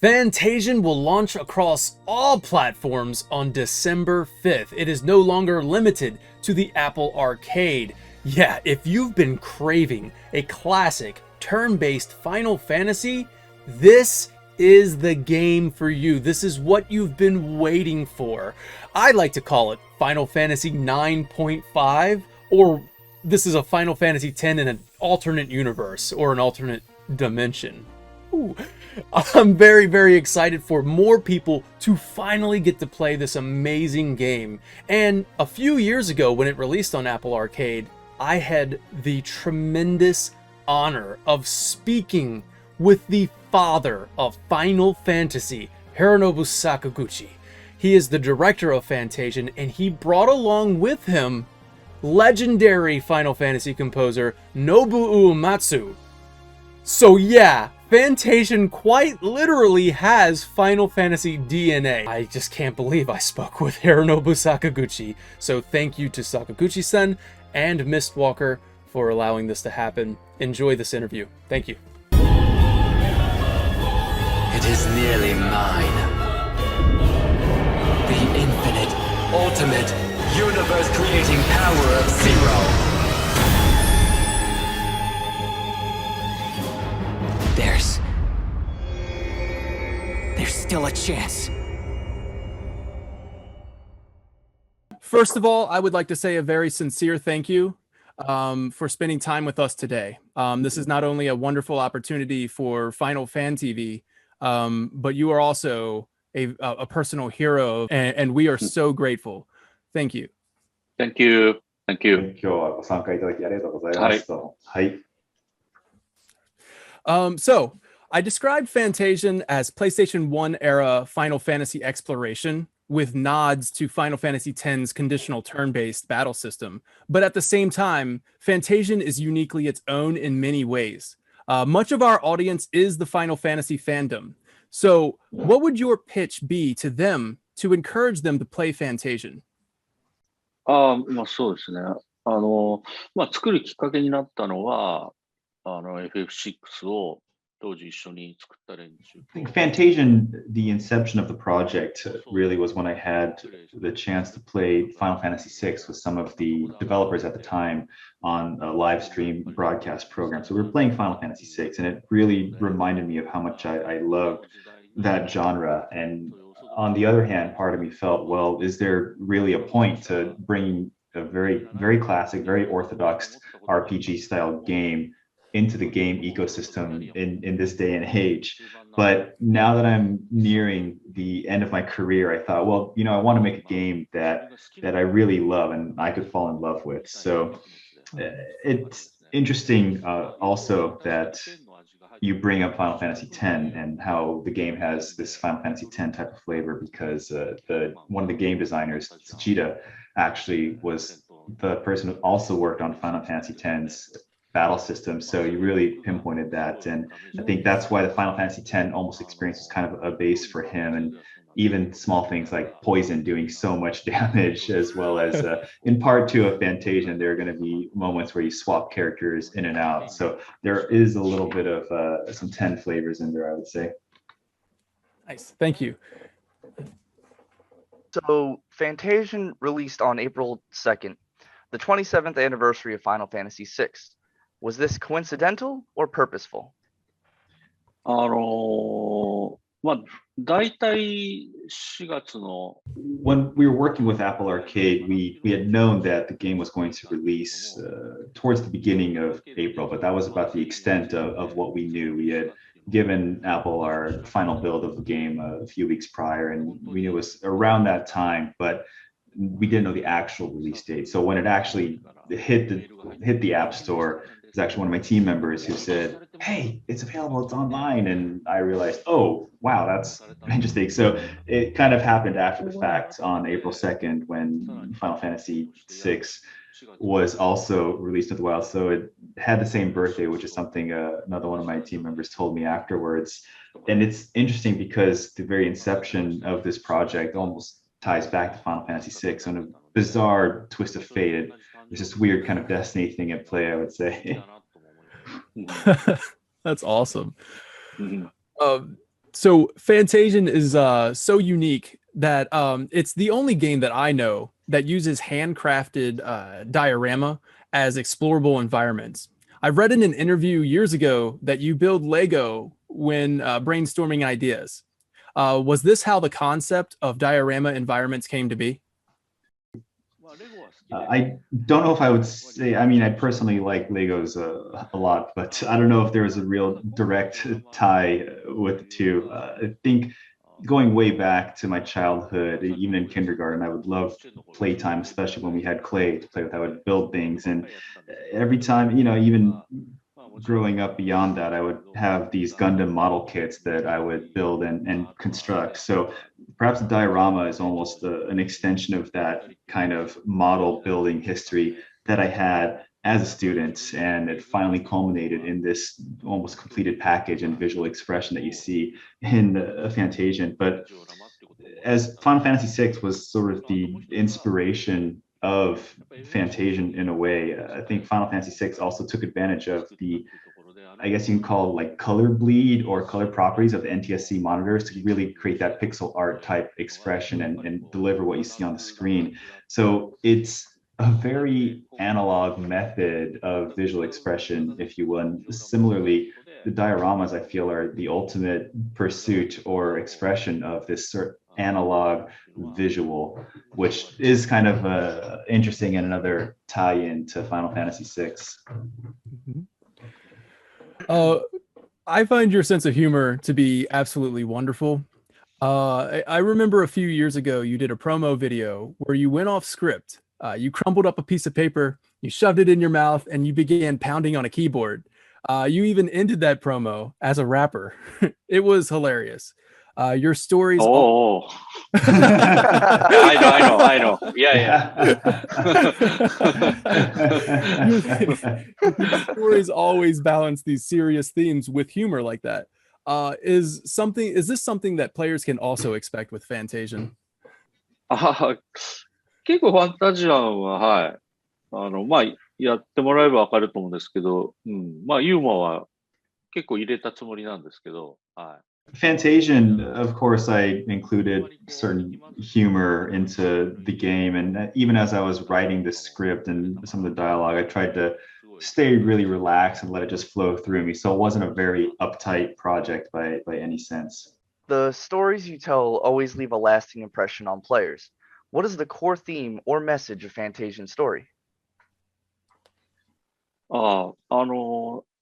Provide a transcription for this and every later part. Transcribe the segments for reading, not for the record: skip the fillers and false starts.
Fantasian will launch across all platforms on December 5th. It is no longer limited to the Apple Arcade. Yeah, if you've been craving a classic turn-based Final Fantasy, this is the game for you. This is what you've been waiting for. I like to call it Final Fantasy 9.5, or this is a Final Fantasy 10 in an alternate universe or an alternate dimension. Ooh. I'm very, very excited for more people to finally get to play this amazing game. And a few years ago, when it released on Apple Arcade, I had the tremendous honor of speaking with the father of Final Fantasy, Hironobu Sakaguchi. He is the director of Fantasian, and he brought along with him legendary Final Fantasy composer Nobuo Uematsu. So yeah, Fantasian quite literally has Final Fantasy DNA. I just can't believe I spoke with Hironobu Sakaguchi. So thank you to Sakaguchi-san and Mistwalker for allowing this to happen. Enjoy this interview. Thank you. It is nearly mine. The infinite, ultimate, universe-creating power of Zero. There's still a chance. First of all, I would like to say a very sincere thank you for spending time with us today. This is not only a wonderful opportunity for Final Fan TV, but you are also a personal hero, and we are so grateful. Thank you. Thank you. Thank you. 今日はご参加いただきありがとうございますと。はい。So, I described Fantasian as PlayStation 1 era Final Fantasy exploration with nods to Final Fantasy X's conditional turn-based battle system. But at the same time, Fantasian is uniquely its own in many ways. Much of our audience is the Final Fantasy fandom. So, what would your pitch be to them to encourage them to play Fantasian? そうですね。作るきっかけになったのは、FF6 を当時一緒に作った連中。I think Fantasian, the inception of the project, really was when I had the chance to play Final Fantasy VI with some of the developers at the time on a live stream broadcast program. So we were playing Final Fantasy VI, and it really reminded me of how much I loved that genre. And on the other hand, part of me felt, well, is there really a point to bringing a very, very classic, very orthodox RPG style game into the game ecosystem in this day and age? But now that I'm nearing the end of my career, I thought, well, I want to make a game that I really love and I could fall in love with. So it's interesting also that you bring up Final Fantasy X and how the game has this Final Fantasy X type of flavor, because one of the game designers, Tsuchida, actually was the person who also worked on Final Fantasy X's battle system. So you really pinpointed that, and I think that's why the Final Fantasy X almost experience was kind of a base for him. And even small things like poison doing so much damage, as well as in part two of Fantasian, there are going to be moments where you swap characters in and out. So there is a little bit of some 10 flavors in there, I would say. Nice, thank you. So Fantasian released on April 2nd, the 27th anniversary of Final Fantasy VI. Was this coincidental or purposeful? 大体4月の When we were working with Apple Arcade, we had known that the game was going to release towards the beginning of April, but that was about the extent of what we knew. We had given Apple our final build of the game a few weeks prior, and we knew it was around that time, but we didn't know the actual release date. So when it actually hit the App Store, it was actually one of my team members who said, "Hey, it's available, it's online." And I realized, oh, wow, that's interesting. So it kind of happened after the fact on April 2nd when Final Fantasy VI was also released as well. So it had the same birthday, which is something another one of my team members told me afterwards. And it's interesting because the very inception of this project almost ties back to Final Fantasy VI on a bizarre twist of fate. There's this weird kind of destiny thing at play, I would say. That's awesome. So Fantasian is so unique that it's the only game that I know that uses handcrafted diorama as explorable environments. I read in an interview years ago that you build Lego when brainstorming ideas. Was this how the concept of diorama environments came to be? I don't know if I would say, I mean, I personally like Legos a lot, but I don't know if there was a real direct tie with the two. I think going way back to my childhood, even in kindergarten, I would love playtime, especially when we had clay to play with. I would build things. And every time, even growing up beyond that, I would have these Gundam model kits that I would build and construct. So perhaps the diorama is almost an extension of that kind of model building history that I had as a student. And it finally culminated in this almost completed package and visual expression that you see in Fantasian. But as Final Fantasy VI was sort of the inspiration of Fantasian in a way, I think Final Fantasy VI also took advantage of the, I guess you can call it like color bleed or color properties of the NTSC monitors to really create that pixel art type expression and deliver what you see on the screen. So it's a very analog method of visual expression, if you will. And similarly, the dioramas, I feel, are the ultimate pursuit or expression of this sort of analog visual, which is kind of interesting and another tie-in to Final Fantasy VI. I find your sense of humor to be absolutely wonderful. I remember a few years ago you did a promo video where you went off script. You crumpled up a piece of paper, you shoved it in your mouth, and you began pounding on a keyboard. You even ended that promo as a rapper. It was hilarious. Your stories. Oh, I know. Yeah. Your stories always balance these serious themes with humor like that. Is this something that players can also expect with Fantasian? 結構ファンタジアンは、はい。まあ、やってもらえばわかると思うんですけど、まあ、ユーモアは結構入れたつもりなんですけど、はい。Fantasian, of course, I included certain humor into the game. And even as I was writing the script and some of the dialogue, I tried to stay really relaxed and let it just flow through me. So it wasn't a very uptight project by any sense. The stories you tell always leave a lasting impression on players. What is the core theme or message of Fantasian's story?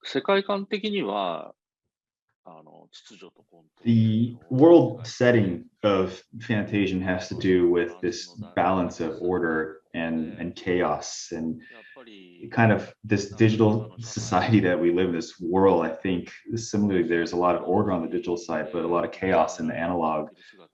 世界観的には、The world setting of Fantasian has to do with this balance of order and chaos and kind of this digital society that we live in, this world. I think similarly, there's a lot of order on the digital side, but a lot of chaos in the analog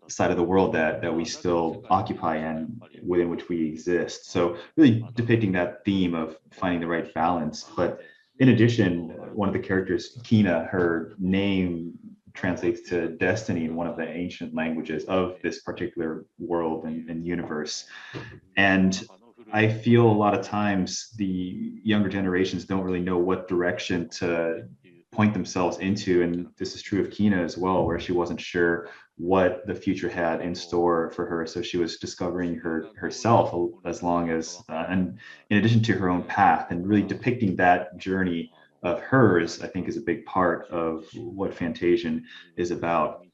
side of the world that we still occupy and within which we exist. So really depicting that theme of finding the right balance. But in addition, one of the characters, Kina, her name translates to destiny in one of the ancient languages of this particular world and universe. And I feel a lot of times the younger generations don't really know what direction to point themselves into. And this is true of Kina as well, where she wasn't sure what the future had in store for her. So she was discovering herself as long as, and in addition to her own path, and really depicting that journey of hers, I think is a big part of what Fantasian is about.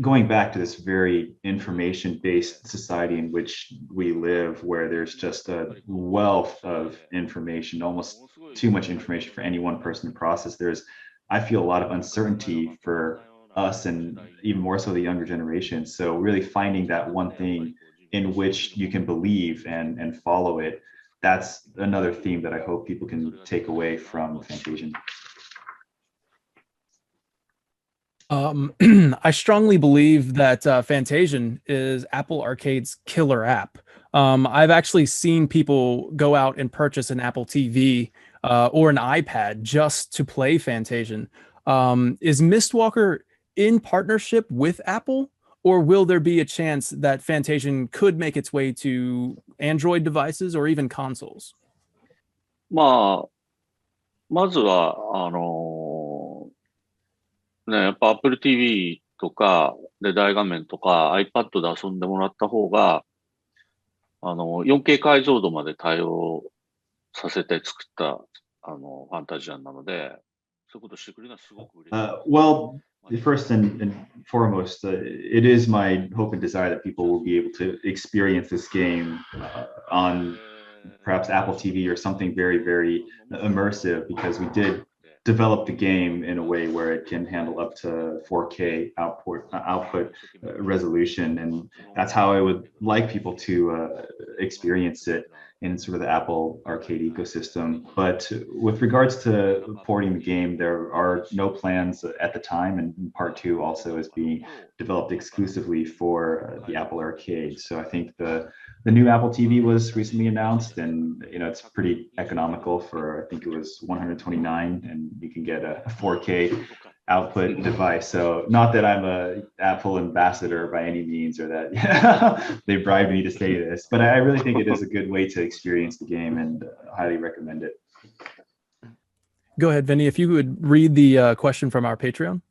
Going back to this very information-based society in which we live, where there's just a wealth of information, almost too much information for any one person to process. I feel a lot of uncertainty for us and even more so the younger generation. So really finding that one thing in which you can believe and follow it, that's another theme that I hope people can take away from Fantasian. I strongly believe that Fantasian is Apple Arcade's killer app. I've actually seen people go out and purchase an Apple TV or an iPad just to play Fantasian. Is Mistwalker in partnership with Apple, or will there be a chance that Fantasian could make its way to Android devices or even consoles? まずは、やっぱ Apple TV とか、で、大画面とか iPad で遊んでもらった方が、4K 解像度まで対応させて作った、ファンタジアンなので、そういうことしてくれるのはすごく嬉しい。Well, first and foremost, it is my hope and desire that people will be able to experience this game on perhaps Apple TV or something very, very immersive, because we did develop the game in a way where it can handle up to 4K output resolution, and that's how I would like people to experience it in sort of the Apple Arcade ecosystem. But with regards to porting the game, there are no plans at the time, and part 2 also is being developed exclusively for the Apple Arcade. So I think the new Apple TV was recently announced, and it's pretty economical for, I think it was $129, and you can get a 4K output device. So not that I'm a Apple ambassador by any means, or that they bribed me to say this, but I really think it is a good way to experience the game, and highly recommend it. Go ahead, Vinny, if you would read the question from our Patreon.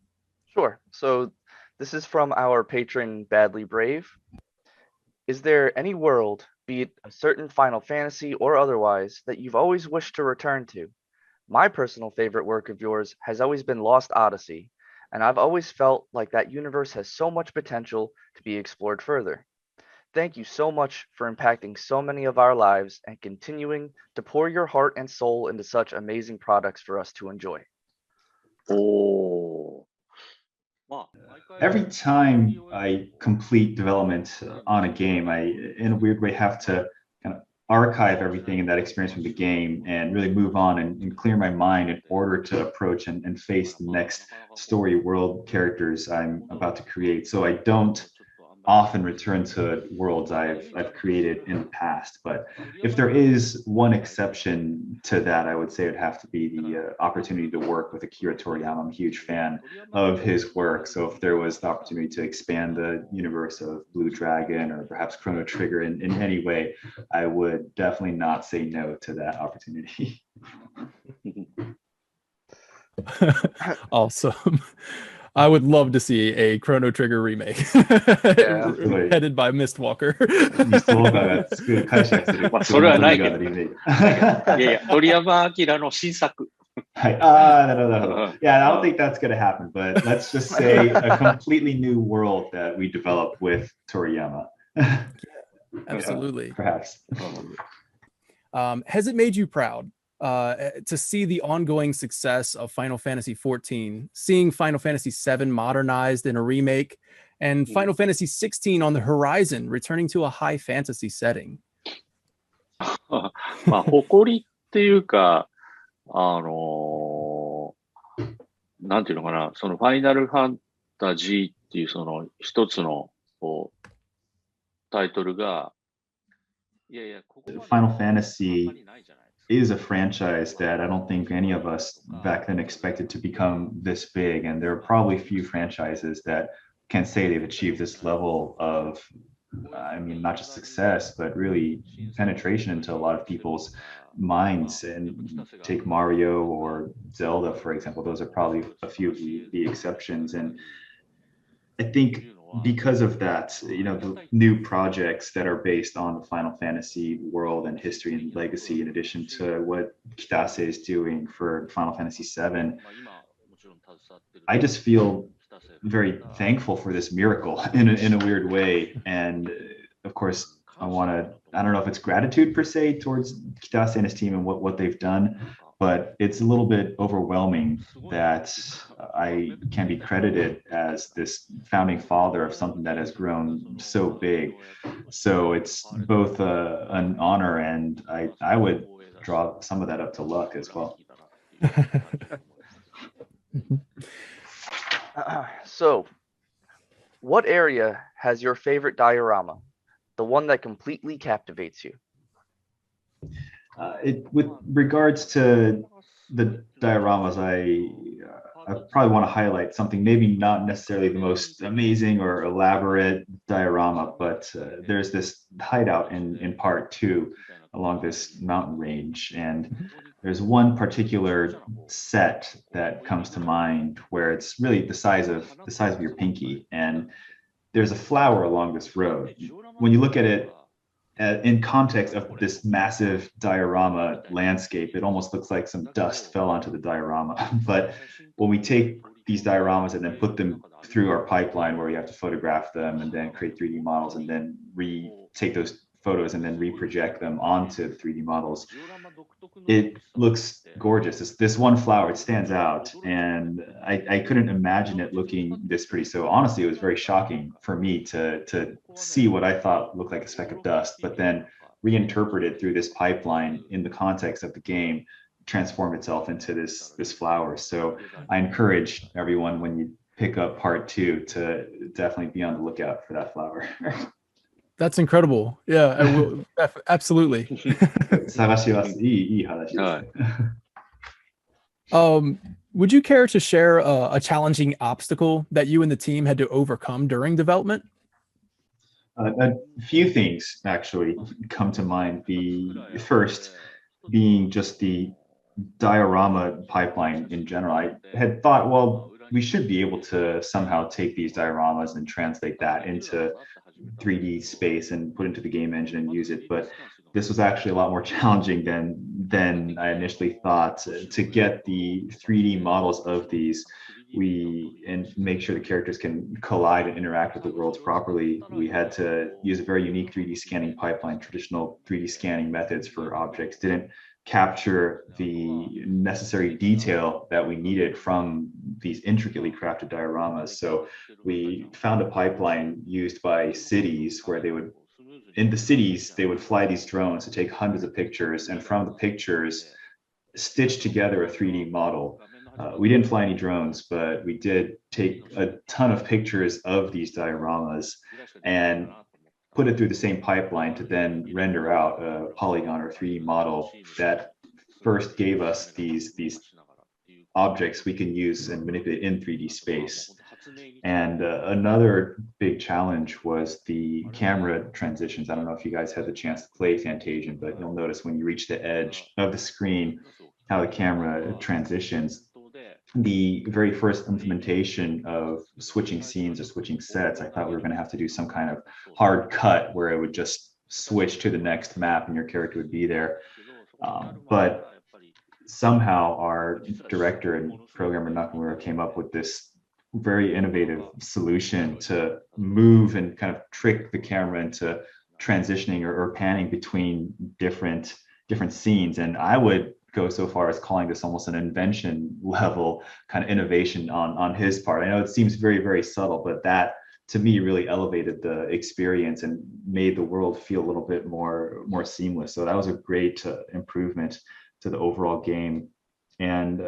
Sure. So this is from our patron Badly Brave. Is there any world, be it a certain Final Fantasy or otherwise, that you've always wished to return to? My personal favorite work of yours has always been Lost Odyssey, and I've always felt like that universe has so much potential to be explored further. Thank you so much for impacting so many of our lives and continuing to pour your heart and soul into such amazing products for us to enjoy. Oh. Every time I complete development on a game, I, in a weird way, have to kind of archive everything in that experience from the game and really move on and clear my mind in order to approach and face the next story world characters I'm about to create. So I don't often return to worlds I've created in the past. But if there is one exception to that, I would say it'd have to be the opportunity to work with Akira Toriyama. I'm a huge fan of his work. So if there was the opportunity to expand the universe of Blue Dragon or perhaps Chrono Trigger in any way, I would definitely not say no to that opportunity. Awesome. I would love to see a Chrono Trigger remake headed by Mistwalker. それはないけど。いやいや、鳥山明の新作。はい。なるほど、なるほど。Yeah, I don't think that's going to happen, but let's just say a completely new world that we developed with Toriyama. Absolutely. Perhaps. Has it made you proud to see the ongoing success of Final Fantasy XIV, seeing Final Fantasy VII modernized in a remake, and Final Fantasy XVI on the horizon, returning to a high fantasy setting? まあ、誇りっていうか、なんていうのかな、そのファイナルファンタジーっていうその一つのこうタイトルが、いやいや、ここまで Final Fantasy is a franchise that I don't think any of us back then expected to become this big. And there are probably few franchises that can say they've achieved this level of, I mean, not just success, but really penetration into a lot of people's minds. And take Mario or Zelda, for example, those are probably a few of the exceptions. And I think because of that, the new projects that are based on the Final Fantasy world and history and legacy, in addition to what Kitase is doing for Final Fantasy VII, I just feel very thankful for this miracle in a weird way. And of course, I don't know if it's gratitude per se towards Kitase and his team and what they've done, but it's a little bit overwhelming that I can be credited as this founding father of something that has grown so big. So it's both an honor, and I would draw some of that up to luck as well. So, what area has your favorite diorama? The one that completely captivates you? With regards to the dioramas, I probably want to highlight something maybe not necessarily the most amazing or elaborate diorama, but there's this hideout in part 2 along this mountain range, and there's one particular set that comes to mind where it's really the size of your pinky, and there's a flower along this road. When you look at it in context of this massive diorama landscape, it almost looks like some dust fell onto the diorama. But when we take these dioramas and then put them through our pipeline where we have to photograph them and then create 3D models and then take those photos and then reproject them onto 3D models, it looks gorgeous. This one flower, it stands out, and I couldn't imagine it looking this pretty. So honestly, it was very shocking for me to see what I thought looked like a speck of dust, but then reinterpret it through this pipeline in the context of the game, transform itself into this flower. So I encourage everyone, when you pick up part 2, to definitely be on the lookout for that flower. That's incredible. Yeah, I will. Absolutely. 探します。いい話ですね。Would you care to share a challenging obstacle that you and the team had to overcome during development? A few things actually come to mind. The first being just the diorama pipeline in general. I had thought, well, we should be able to somehow take these dioramas and translate that into 3D space and put into the game engine and use it. But this was actually a lot more challenging than I initially thought. To get the 3D models of these, and make sure the characters can collide and interact with the worlds properly, we had to use a very unique 3D scanning pipeline. Traditional 3D scanning methods for objects didn't capture the necessary detail that we needed from these intricately crafted dioramas. So we found a pipeline used by cities where in the cities, they would fly these drones to take hundreds of pictures, and from the pictures, stitch together a 3D model. We didn't fly any drones, but we did take a ton of pictures of these dioramas and put it through the same pipeline to then render out a polygon or 3D model that first gave us these objects we can use and manipulate in 3D space. And another big challenge was the camera transitions. I don't know if you guys had the chance to play Fantasian, but you'll notice when you reach the edge of the screen, how the camera transitions. The very first implementation of switching scenes or switching sets, I thought we were going to have to do some kind of hard cut where it would just switch to the next map and your character would be there. But somehow our director and programmer Nakamura came up with this very innovative solution to move and kind of trick the camera into transitioning or panning between different scenes. And I would go so far as calling this almost an invention level kind of innovation on his part. I know it seems very, very subtle, but that to me really elevated the experience and made the world feel a little bit more seamless. So that was a great improvement to the overall game. And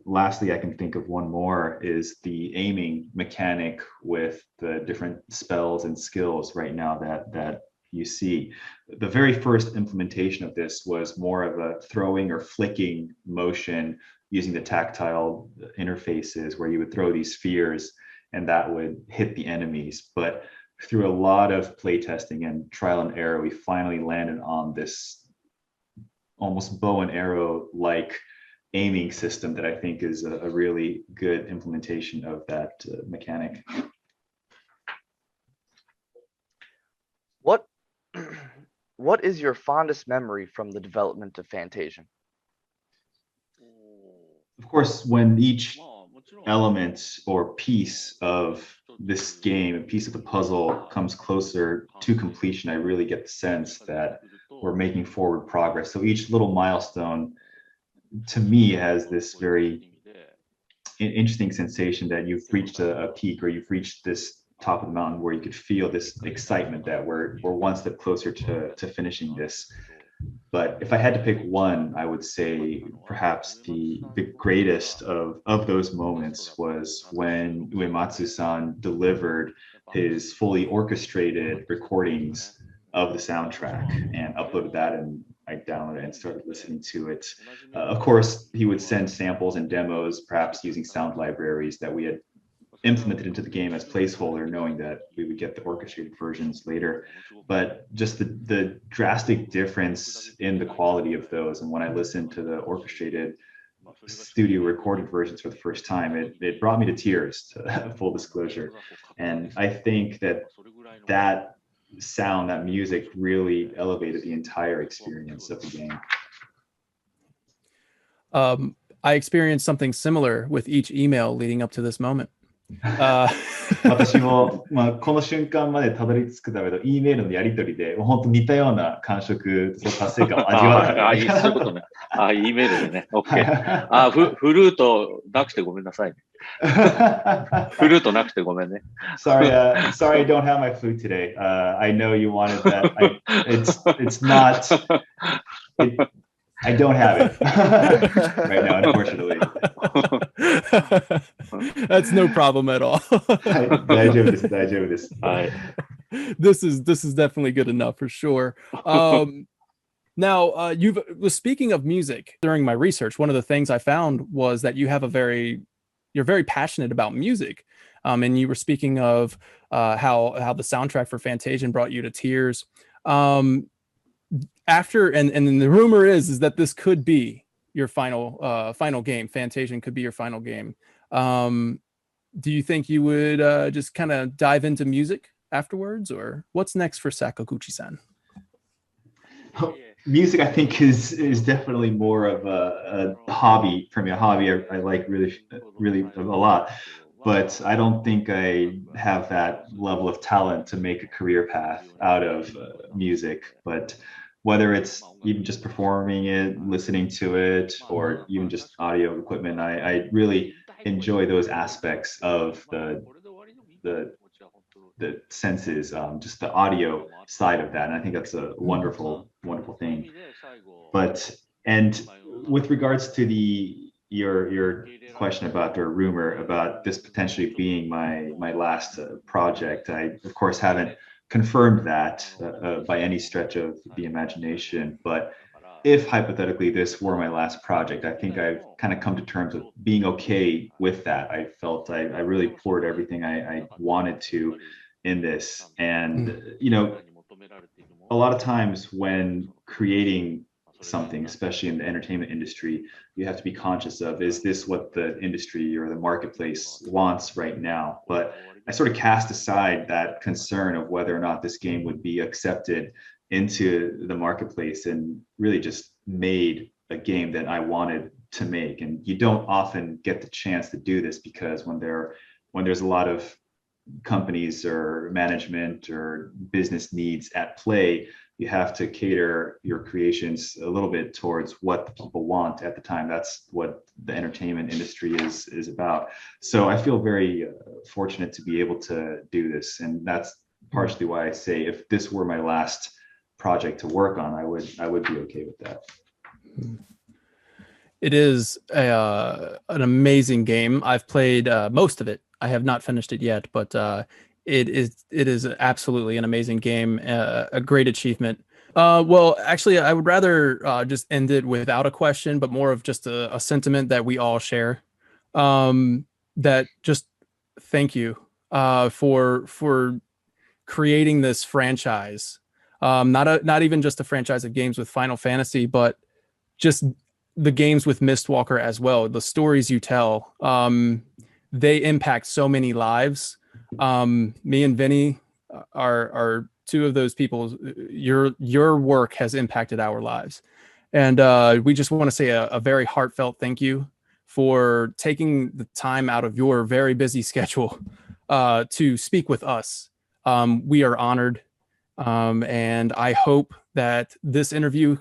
lastly, I can think of one more, is the aiming mechanic with the different spells and skills right now that you see. The very first implementation of this was more of a throwing or flicking motion using the tactile interfaces, where you would throw these spheres and that would hit the enemies. But through a lot of playtesting and trial and error, we finally landed on this almost bow and arrow like aiming system that I think is a really good implementation of that mechanic. What is your fondest memory from the development of Fantasian? Of course, when each element or piece of this game, a piece of the puzzle, comes closer to completion, I really get the sense that we're making forward progress. So each little milestone to me has this very interesting sensation that you've reached a peak, or you've reached this top of the mountain where you could feel this excitement that we're one step closer to finishing this. But if I had to pick one, I would say perhaps the greatest of those moments was when Uematsu-san delivered his fully orchestrated recordings of the soundtrack and uploaded that, and I downloaded it and started listening to it. Of course, he would send samples and demos, perhaps using sound libraries that we had implemented into the game as placeholder, knowing that we would get the orchestrated versions later. But just the drastic difference in the quality of those, and when I listened to the orchestrated studio recorded versions for the first time, it brought me to tears, full disclosure. And I think that sound, that music really elevated the entire experience of the game. I experienced something similar with each email leading up to this moment. 私も、この瞬間までたどり着くための E メールのやり取りで、本当似たような感触と達成感を味わった。そういうことね。E メールでね。OK。フルートなくてごめんなさいね。フルートなくてごめんね。Sorry, I don't have my flute today. I know you wanted that. It's not. I don't have it right now, unfortunately. That's no problem at all. 大丈夫です、大丈夫です。はい。This is definitely good enough for sure. Now, speaking of music, during my research, one of the things I found was that you're very passionate about music. And you were speaking of how the soundtrack for Fantasian brought you to tears. After and the rumor is that this could be your final game. Fantasian could be your final game. Do you think you would just kind of dive into music afterwards, or what's next for Sakaguchi-san? Music, I think, is definitely more of a hobby for me. A hobby I like really a lot, but I don't think I have that level of talent to make a career path out of music. But whether it's even just performing it, listening to it, or even just audio equipment, I really enjoy those aspects of the senses, just the audio side of that. And I think that's a wonderful thing. And with regards to your question about, or rumor about this potentially being my last project, I of course haven't confirmed that by any stretch of the imagination. But if hypothetically this were my last project, I think I've kind of come to terms with being okay with that. I felt I really poured everything I wanted to in this. And, a lot of times when creating something, especially in the entertainment industry, you have to be conscious of, is this what the industry or the marketplace wants right now? But I sort of cast aside that concern of whether or not this game would be accepted into the marketplace and really just made a game that I wanted to make. And you don't often get the chance to do this, because when there's a lot of companies or management or business needs at play, you have to cater your creations a little bit towards what the people want at the time. That's what the entertainment industry is about. So I feel very fortunate to be able to do this. And that's partially why I say, if this were my last project to work on, I would be okay with that. It is an amazing game. I've played most of it. I have not finished it yet, but it is absolutely an amazing game, a great achievement. Well, actually, I would rather just end it without a question, but more of just a sentiment that we all share. That just thank you for creating this franchise. Not even just a franchise of games with Final Fantasy, but just the games with Mistwalker as well. The stories you tell, they impact so many lives. Me and Vinny are two of those people. Your work has impacted our lives, and we just want to say a very heartfelt thank you for taking the time out of your very busy schedule to speak with us. We are honored, and I hope that this interview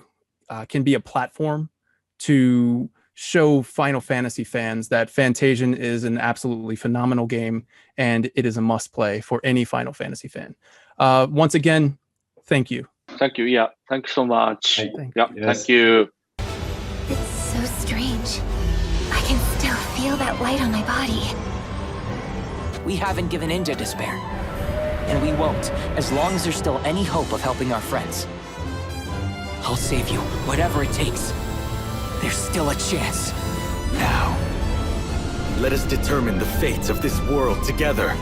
can be a platform to show Final Fantasy fans that Fantasian is an absolutely phenomenal game, and it is a must play for any Final Fantasy fan. Once again, thank you. Thank you. Yeah. Thank you so much. Thank you. It's so strange. I can still feel that light on my body. We haven't given in to despair. And we won't, as long as there's still any hope of helping our friends. I'll save you, whatever it takes. There's still a chance. Now. Let us determine the fates of this world together.